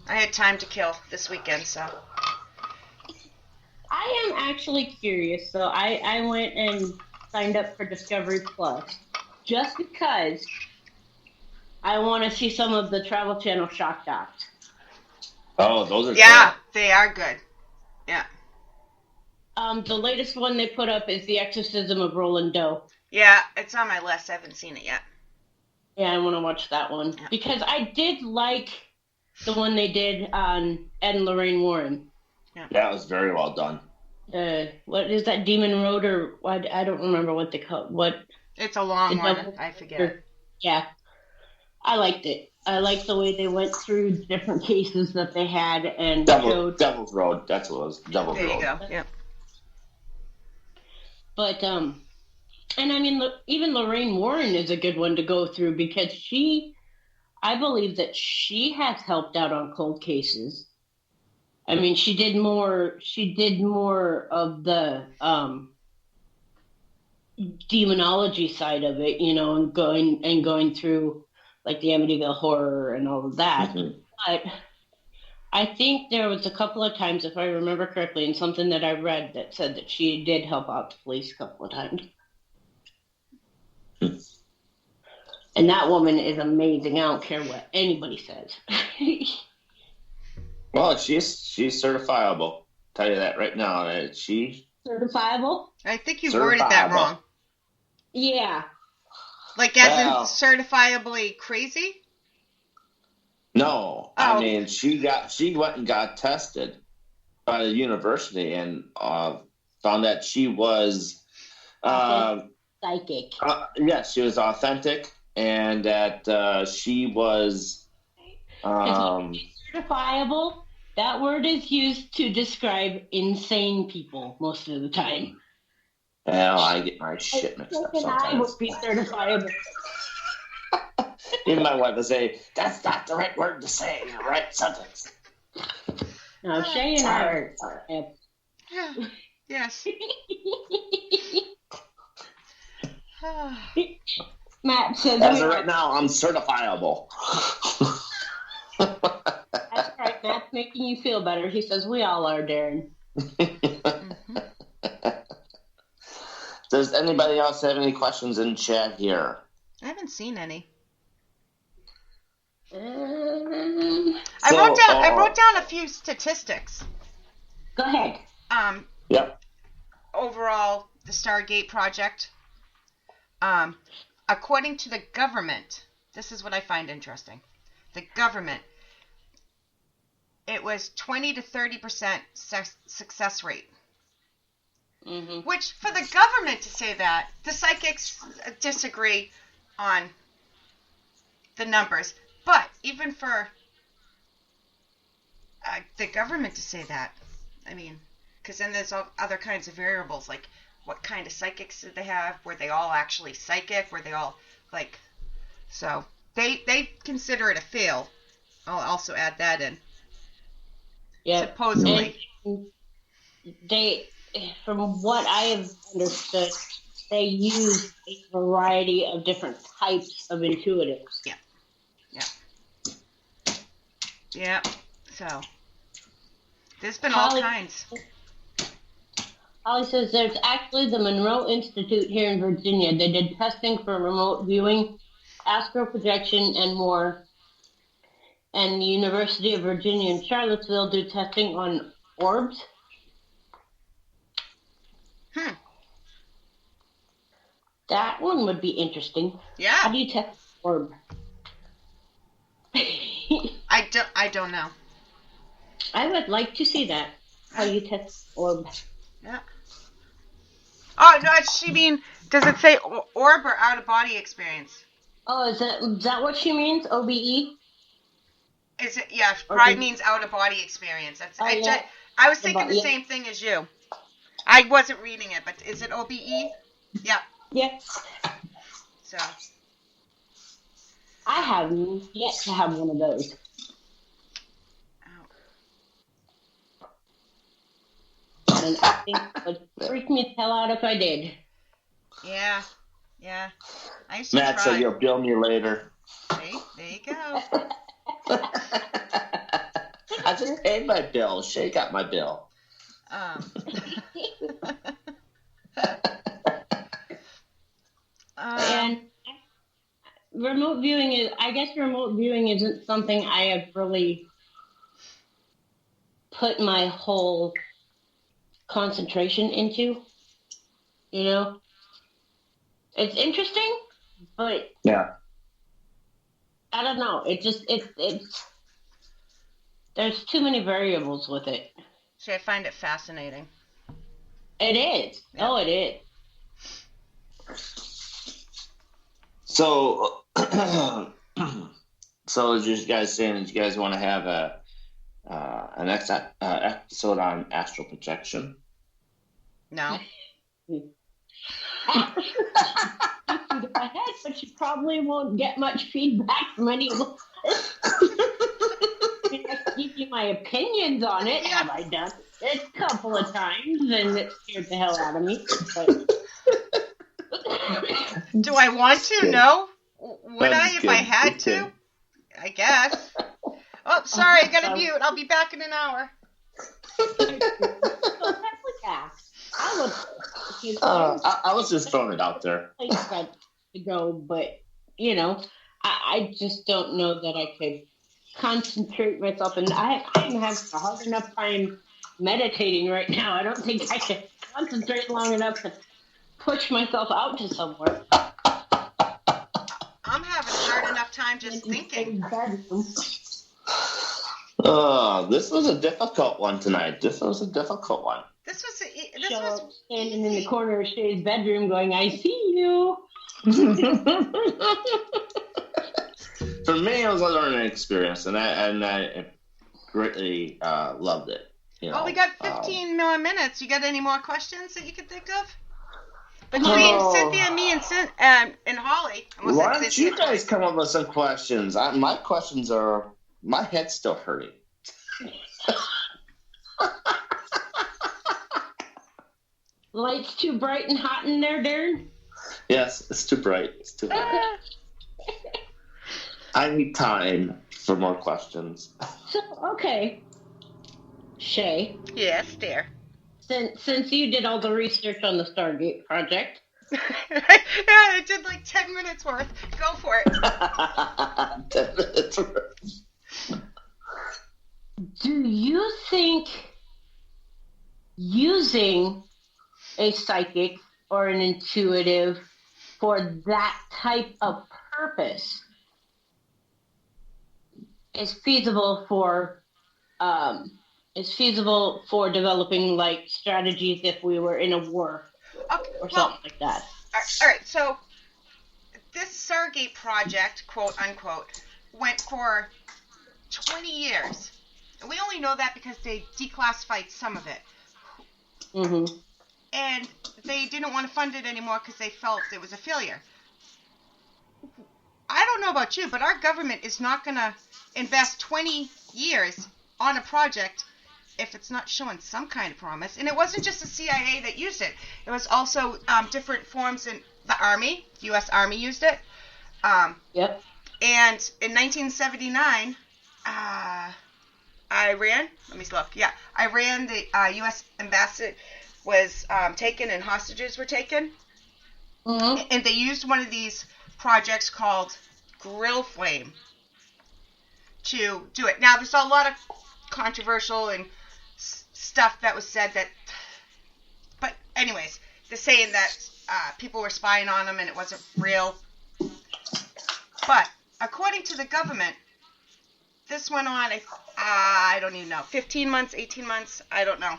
S4: I had time to kill this weekend, so.
S5: I am actually curious, so I went and signed up for Discovery Plus just because I want to see some of the Travel Channel shock docs.
S3: Oh, those are
S4: good. They are good. Yeah.
S5: The latest one they put up is The Exorcism of Roland Doe.
S4: Yeah, it's on my list. I haven't seen it yet.
S5: Yeah, I want to watch that one. Yeah. Because I did like the one they did on Ed and Lorraine Warren.
S3: Yeah, that was very well done.
S5: What is that, Demon Road, or what? I don't remember what they call it.
S4: It's a long one. I forget.
S5: Yeah. I liked it. I liked the way they went through different cases that they had and showed.
S3: Devil's Road, that's what it was. Devil's Road.
S4: There you go, yeah.
S5: But, and I mean, even Lorraine Warren is a good one to go through because I believe that she has helped out on cold cases. I mean, she did more of the demonology side of it, and going through like the Amityville Horror and all of that.
S3: Mm-hmm.
S5: But I think there was a couple of times, if I remember correctly, and something that I read that said that she did help out the police a couple of times. And that woman is amazing. I don't care what anybody says.
S3: Well, she's certifiable. Tell you that right now. She
S5: Certifiable?
S4: I think you worded that wrong.
S5: Yeah.
S4: Like as in certifiably crazy?
S3: No. I mean, she went and got tested by the university and found that she was
S5: psychic.
S3: Yes, she was authentic, and that she was
S5: certifiable. That word is used to describe insane people most of the time.
S3: Well, I get my shit mixed up sometimes.
S5: I would be certifiable.
S3: Even my wife would say, "That's not the right word to say in the right sentence."
S5: No, Shay and I are.
S4: Yes.
S5: Matt says.
S3: As of right now, I'm certifiable.
S5: That's right. Matt's making you feel better. He says we all are, Darren.
S4: Mm-hmm.
S3: Does anybody else have any questions in chat here?
S4: I haven't seen any.
S5: I
S4: wrote down a few statistics.
S5: Go ahead.
S3: Yep.
S4: Overall, the Stargate project. According to the government, this is what I find interesting. The government, it was 20 to 30% success rate. Mm-hmm. Which, for the government to say that, the psychics disagree on the numbers. But even for the government to say that, I mean, because then there's all other kinds of variables, like what kind of psychics did they have? Were they all actually psychic? Were they all, like, so they consider it a fail. I'll also add that in.
S5: Yeah.
S4: Supposedly.
S5: And they, from what I have understood, they use a variety of different types of intuitives.
S4: Yeah. Yeah. So, there's been all kinds.
S5: Holly says there's actually the Monroe Institute here in Virginia. They did testing for remote viewing, astral projection, and more. And the University of Virginia in Charlottesville do testing on orbs. That one would be interesting.
S4: Yeah.
S5: How do you test orb?
S4: I don't know.
S5: I would like to see that. How you test orb.
S4: Yeah. Oh, no, she mean, does it say orb or out of body experience?
S5: Oh, is that what she means? OBE?
S4: Is it? Yeah, probably means out of body experience. That's.
S5: Yeah.
S4: I was thinking the same thing as you. I wasn't reading it, but is it OBE? Yeah.
S5: Yes.
S4: So.
S5: I have yet to have one of those. And I think it would freak me the hell out if I did.
S4: Yeah. I used to
S3: Matt
S4: try.
S3: said you'll bill me later.
S4: See? There you go.
S3: I just paid my bill. Shay got my bill.
S5: And remote viewing isn't something I have really put my whole concentration into. You know, it's interesting, but
S3: yeah,
S5: I don't know. It's there's too many variables with it.
S4: See, I find it fascinating.
S5: It is. Yeah. Oh, it is.
S3: So, as you guys saying that you guys want to have an episode on astral projection?
S4: No.
S5: But you probably won't get much feedback from anyone. You give you my opinions on it. Have I done it a couple of times, and it scared the hell out of me. But...
S4: Do I want to? No. Would I if I had to? I guess. Oh, sorry, I got to mute. I'll be back in an hour.
S3: I was just throwing it out there.
S5: To go, but I just don't know that I could concentrate myself, and I'm having a hard enough time meditating right now. I don't think I can concentrate long enough to push myself out to somewhere.
S4: I'm having a hard enough time just thinking.
S3: This was a difficult one tonight. This was
S5: standing in the corner of Shay's bedroom going, I see you.
S3: For me, it was a learning experience, and I greatly loved it.
S4: Well, we got 15 more minutes. You got any more questions that you could think of? Between Cynthia, me, and Holly.
S3: Why don't you guys come up with some questions? My questions are... My head's still hurting.
S5: Lights too bright and hot in there, Darren?
S3: Yes, it's too bright. It's too hot. I need time for more questions.
S5: So, okay. Shay.
S4: Yes, dear.
S5: Since you did all the research on the Stargate project.
S4: I did like 10 minutes worth. Go for it.
S3: 10 minutes worth.
S5: Do you think using a psychic or an intuitive for that type of purpose is feasible for developing like strategies if we were in a war or something like that?
S4: All right, so this Stargate project, quote unquote, went for 20 years. And we only know that because they declassified some of it.
S5: Mm-hmm.
S4: And they didn't want to fund it anymore because they felt it was a failure. I don't know about you, but our government is not going to invest 20 years on a project if it's not showing some kind of promise. And it wasn't just the CIA that used it. It was also different forms in the Army. The U.S. Army used it.
S5: Yep.
S4: And in 1979, Iran, let me look. Yeah, Iran, the U.S. ambassador was taken and hostages were taken.
S5: Mm-hmm.
S4: And they used one of these projects called Grill Flame to do it. Now, there's a lot of controversial and stuff that was said that, but anyways, they're saying that people were spying on them and it wasn't real. But according to the government, this went on, I don't even know, 15 months, 18 months, I don't know.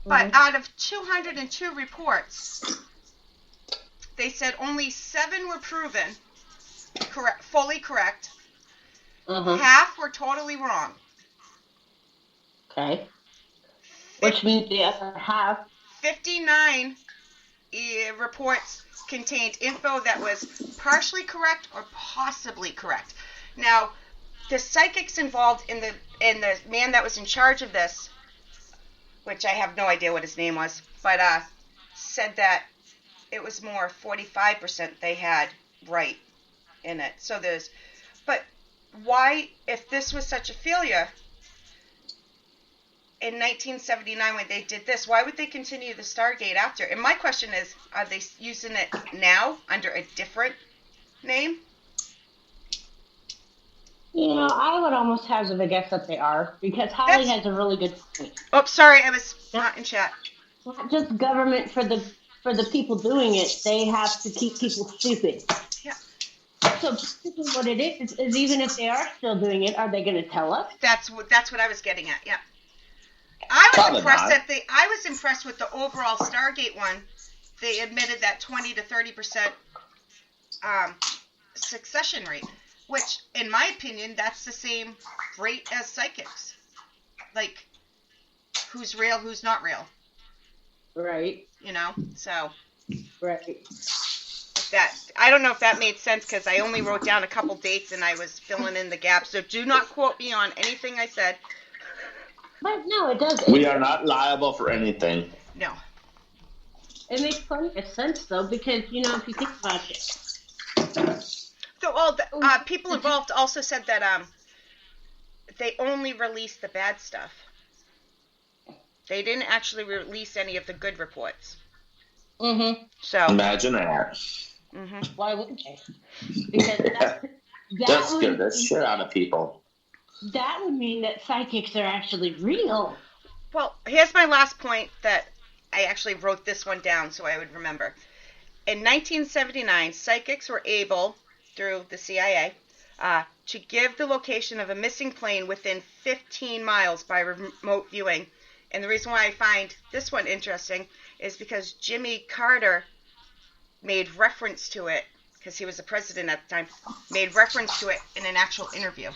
S4: But out of 202 reports, they said only 7 were proven fully correct.
S5: Mm-hmm.
S4: Half were totally wrong.
S5: Okay. Which means the other half.
S4: 59 reports contained info that was partially correct or possibly correct. Now, the psychics involved in the man that was in charge of this, which I have no idea what his name was, but said that it was more 45% they had right in it. So but why, if this was such a failure in 1979 when they did this, why would they continue the Stargate after? And my question is, are they using it now under a different name?
S5: I would almost hazard a guess that they are, because Holly has a really good point.
S4: Oh, sorry, I was not in chat.
S5: Not just government for the people doing it; they have to keep people stupid.
S4: Yeah.
S5: So basically, what it is even if they are still doing it, are they going to tell us?
S4: That's what I was getting at. Yeah. I was impressed with the overall Stargate one. They admitted that 20 to 30% succession rate, which, in my opinion, that's the same rate as psychics. Like, who's real, who's not real.
S5: Right.
S4: So.
S5: Right.
S4: that I don't know if that made sense because I only wrote down a couple dates and I was filling in the gaps. So do not quote me on anything I said.
S5: But no, it does.
S3: We are not liable for anything.
S4: No.
S5: It makes plenty of sense though, because if you think about it.
S4: So all the people involved also said that they only released the bad stuff. They didn't actually release any of the good reports.
S5: Mm-hmm.
S4: So
S3: imagine that.
S4: Mm-hmm.
S5: Why wouldn't they? Because that
S3: scared the shit out of people.
S5: That would mean that psychics are actually real.
S4: Well, here's my last point that I actually wrote this one down so I would remember. In 1979, psychics were able, through the CIA, to give the location of a missing plane within 15 miles by remote viewing. And the reason why I find this one interesting is because Jimmy Carter made reference to it, because he was the president at the time, made reference to it in an actual interview.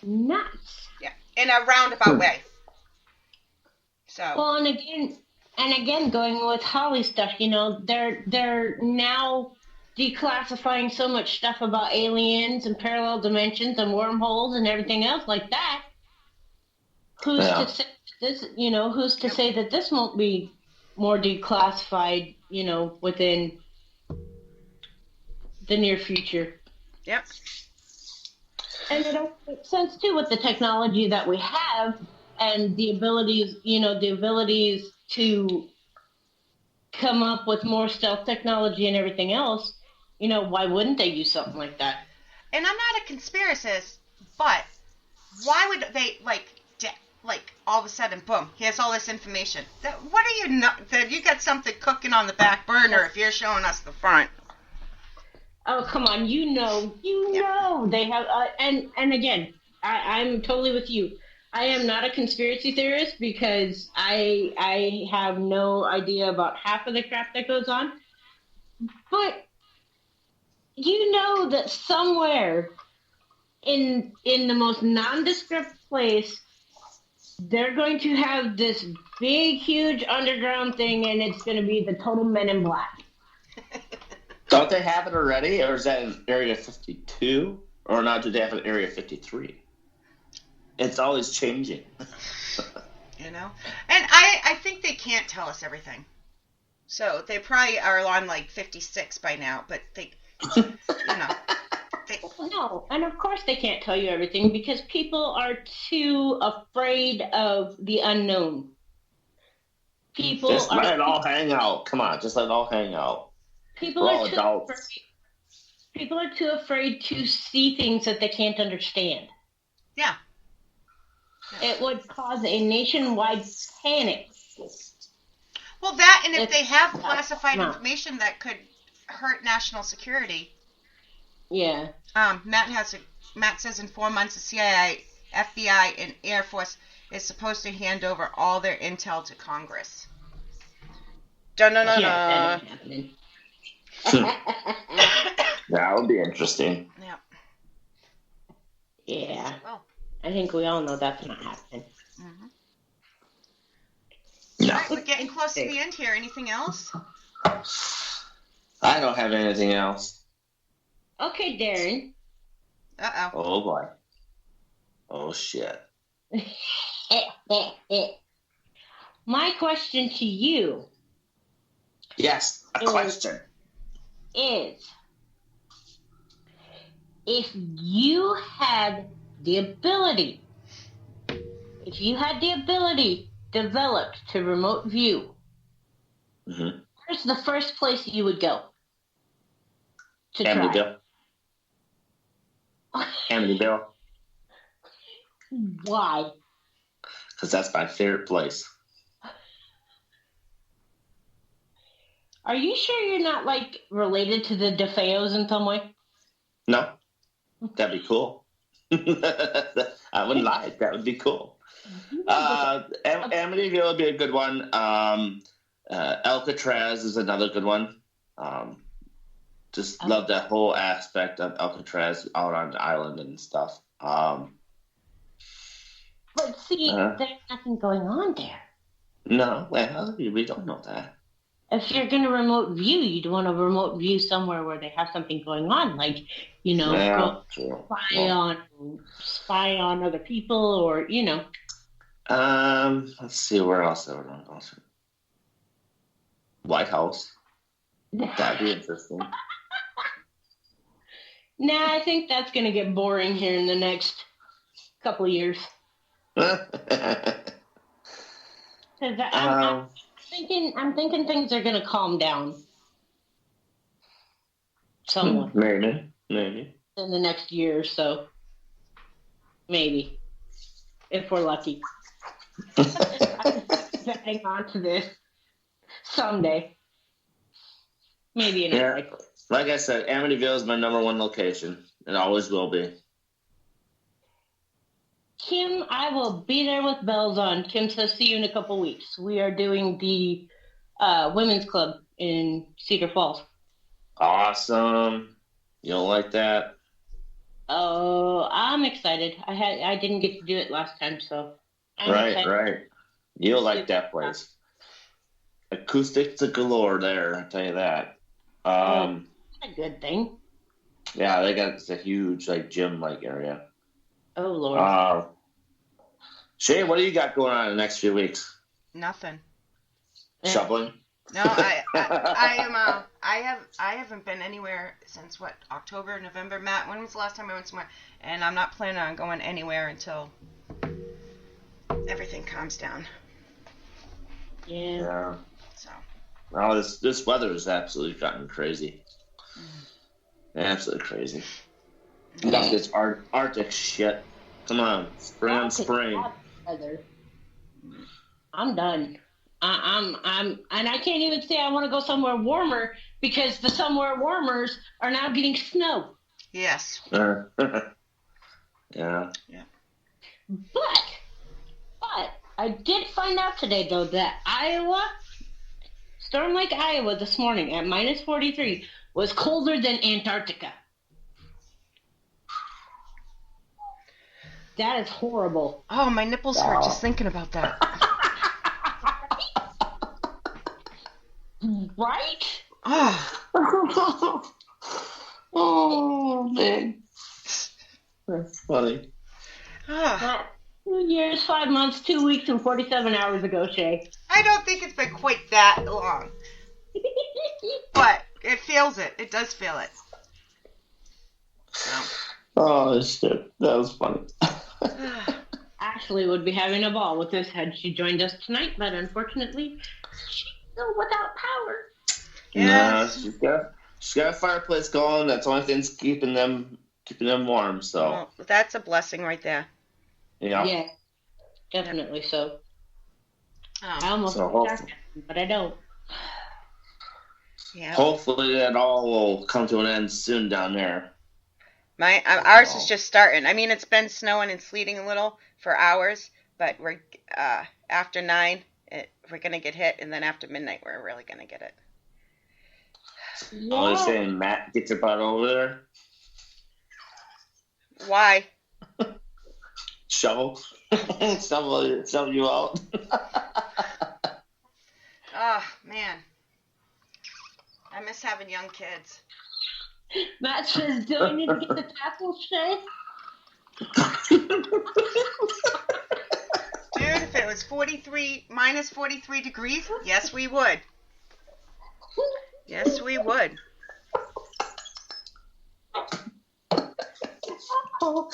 S5: Nuts.
S4: Yeah, in a roundabout way. So.
S5: Well, and again, going with Holly stuff, they're now declassifying so much stuff about aliens and parallel dimensions and wormholes and everything else like that. Who's to say this? Who's to say that this won't be more declassified? Within the near future.
S4: Yep.
S5: And it also makes sense too with the technology that we have and the abilities to come up with more stealth technology and everything else. Why wouldn't they use something like that?
S4: And I'm not a conspiracist, but why would they like all of a sudden, boom, here's all this information. What are you not? That you got something cooking on the back burner if you're showing us the front.
S5: Oh, come on, you know they have, and again, I'm totally with you. I am not a conspiracy theorist because I have no idea about half of the crap that goes on. But that somewhere in the most nondescript place, they're going to have this big, huge underground thing, and it's going to be the total Men in Black.
S3: Don't they have it already, or is that in Area 52? Or not, do they have it in Area 53? It's always changing.
S4: And I think they can't tell us everything. So they probably are on like 56 by now, but they.
S5: No, and of course they can't tell you everything because people are too afraid of the unknown.
S3: Just let it all hang out. Come on, just let it all hang out.
S5: People are too afraid to see things that they can't understand.
S4: Yeah.
S5: It would cause a nationwide panic.
S4: Well, that, and if they have classified information that could hurt national security.
S5: Yeah.
S4: Matt says in 4 months the CIA, FBI, and Air Force is supposed to hand over all their intel to Congress. Dun-dun-dun-dun.
S5: Yeah, that ain't happening.
S3: That would be interesting.
S4: Yeah.
S5: Yeah.
S4: Well.
S5: I think we all know that's not happening.
S4: Mm-hmm.
S3: No.
S4: All right, we're getting close to the end here. Anything else?
S3: I don't have anything else.
S5: Okay, Darren.
S4: Uh-oh.
S3: Oh, boy. Oh, shit.
S5: My question to you.
S3: Yes, a question.
S5: Is if you had the ability developed to remote view, where's the first place you would go to try?
S3: Amityville.
S5: Why?
S3: Because that's my favorite place.
S5: Are you sure you're not, related to the DeFeos in some way?
S3: No. That'd be cool. I wouldn't lie. That would be cool. Amityville would be a good one. Alcatraz is another good one. Just love that whole aspect of Alcatraz out on the island and stuff.
S5: But see, there's nothing going on there.
S3: No, well, we don't know that.
S5: if you're going to remote view, you'd want to remote view somewhere where they have something going on, like,
S3: Yeah,
S5: go
S3: true.
S5: spy on other people, or
S3: Let's see where else I would want to go to. White House. That'd be interesting.
S5: Nah, I think that's going to get boring here in the next couple of years. Because I'm thinking things are going to calm down somewhat.
S3: Maybe
S5: In the next year or so. Maybe. If we're lucky. I'm betting on to this someday. Maybe in a life.
S3: Like I said, Amityville is my number one location. It always will be.
S5: Kim, I will be there with bells on. Kim says, see you in a couple weeks. We are doing the women's club in Cedar Falls.
S3: Awesome. You don't like that?
S5: Oh, I'm excited. I didn't get to do it last time, so I'm excited.
S3: Right. You'll like that place. Acoustics galore there, I'll tell you that.
S5: That's a good thing.
S3: Yeah, they got a huge gym-like area.
S5: Oh, Lord.
S3: Shay, what do you got going on in the next few weeks?
S4: Nothing.
S3: Shoveling?
S4: No, I haven't been anywhere since October, November. Matt, when was the last time I went somewhere? And I'm not planning on going anywhere until everything calms down.
S5: Yeah.
S4: So.
S3: Well, this weather has absolutely gotten crazy. Absolutely crazy. You got this Arctic shit. Come on, spring.
S5: I'm done. And I can't even say I want to go somewhere warmer because the somewhere warmers are now getting snow.
S4: Yes.
S3: Yeah.
S5: But I did find out today though that Storm Lake, Iowa this morning at minus 43 was colder than Antarctica. That is horrible.
S4: Oh, my nipples hurt just thinking about that.
S5: Right?
S3: Oh, man. That's funny.
S5: 2 years, 5 months, 2 weeks, and 47 hours ago, Shay.
S4: I don't think it's been quite that long. But it feels it. It does feel it.
S3: Oh, shit. That was funny.
S5: Ashley would be having a ball with this had she joined us tonight, but unfortunately, she's still without power.
S3: Yes. Nah, she's got a fireplace going. That's the only thing that's keeping them warm. So
S4: well, that's a blessing right there.
S5: Yeah, definitely so. I almost but I don't.
S4: Yeah.
S3: Hopefully that all will come to an end soon down there.
S4: Ours is just starting. I mean, it's been snowing and sleeting a little for hours, but we're after 9, we're gonna get hit, and then after midnight, we're really gonna get it.
S5: Yeah.
S3: Oh, you're saying Matt gets your butt over there?
S4: Why?
S3: Shovel you out.
S4: Oh man, I miss having young kids.
S5: Matt says, do I need to get the tassels, Shay?
S4: Dude, if it was minus 43 degrees, yes we would. Yes we would.
S3: Oh,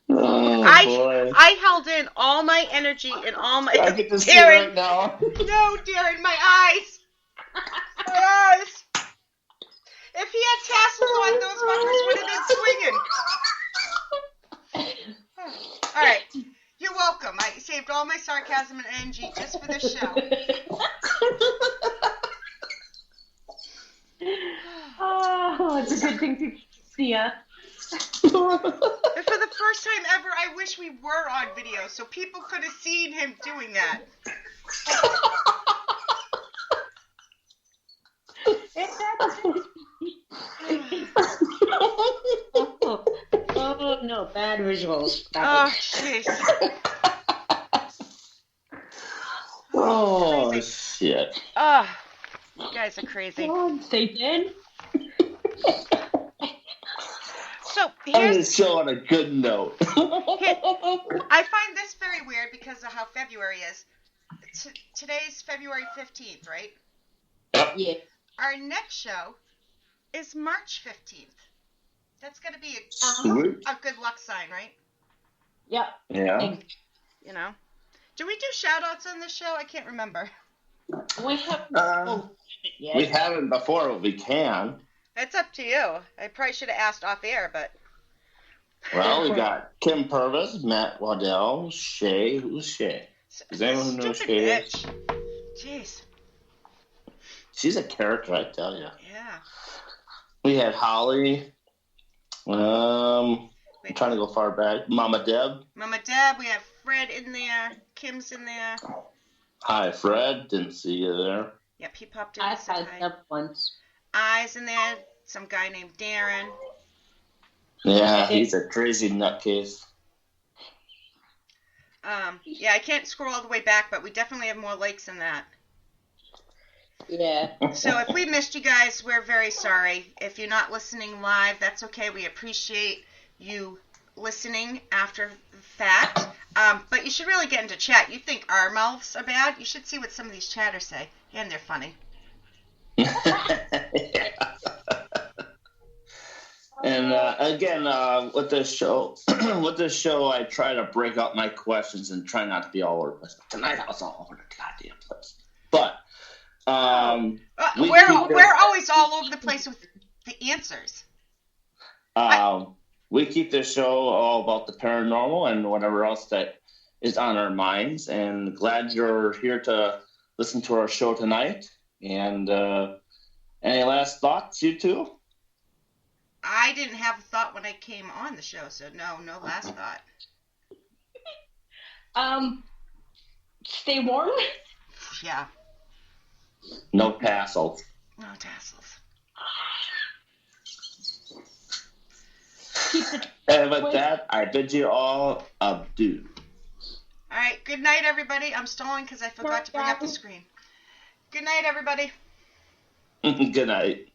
S3: boy.
S4: I held in all my energy and all my...
S3: I get to see right now.
S4: No, Darren, my eyes. My eyes. If he had tassels on, those fuckers would have been swinging. All right. You're welcome. I saved all my sarcasm and energy just for this show.
S5: Oh, it's a good thing to see us.
S4: And for the first time ever, I wish we were on video so people could have seen him doing that.
S5: Oh no, bad visuals.
S4: Oh, jeez.
S3: Oh, shit.
S4: You guys are crazy.
S5: Come on, Satan.
S4: So
S3: I'm going to show on a good note.
S4: I find this very weird because of how February is. Today's February 15th, right?
S5: Yeah.
S4: Our next show is March 15th. That's going to be a good luck sign, right?
S5: Yep.
S3: Yeah.
S4: You know. Do we do shout-outs on this show? I can't remember.
S5: We haven't.
S3: We haven't before, but we can.
S4: It's up to you. I probably should have asked off air, but...
S3: Well, we got Kim Purvis, Matt Waddell, Shay. Who's Shay? Does anyone who knows Shay is?
S4: Jeez.
S3: She's a character, I tell you.
S4: Yeah.
S3: We had Holly. I'm trying to go far back. Mama Deb.
S4: Mama Deb. We have Fred in there. Kim's in there.
S3: Hi, Fred. Didn't see you there.
S4: Yep, he popped in.
S5: I signed up once.
S4: Eyes in there. Some guy named Darren.
S3: Yeah, he's a crazy nutcase.
S4: Yeah, I can't scroll all the way back, but we definitely have more likes than that.
S5: Yeah.
S4: So if we missed you guys, we're very sorry. If you're not listening live, that's okay. We appreciate you listening after the fact. But you should really get into chat. You think our mouths are bad? You should see what some of these chatters say. And they're funny.
S3: And again, with this show, I try to break up my questions and try not to be all over the place. Tonight I was all over the goddamn place. But
S4: we're always all over the place with the answers.
S3: We keep this show all about the paranormal and whatever else that is on our minds. And glad you're here to listen to our show tonight. And any last thoughts, you two?
S4: I didn't have a thought when I came on the show, so no last thought.
S5: Stay warm.
S4: Yeah.
S3: No tassels.
S4: No tassels.
S3: And with that, I bid you all adieu.
S4: All right. Good night, everybody. I'm stalling because I forgot to bring up the screen. Good night, everybody.
S3: Good night.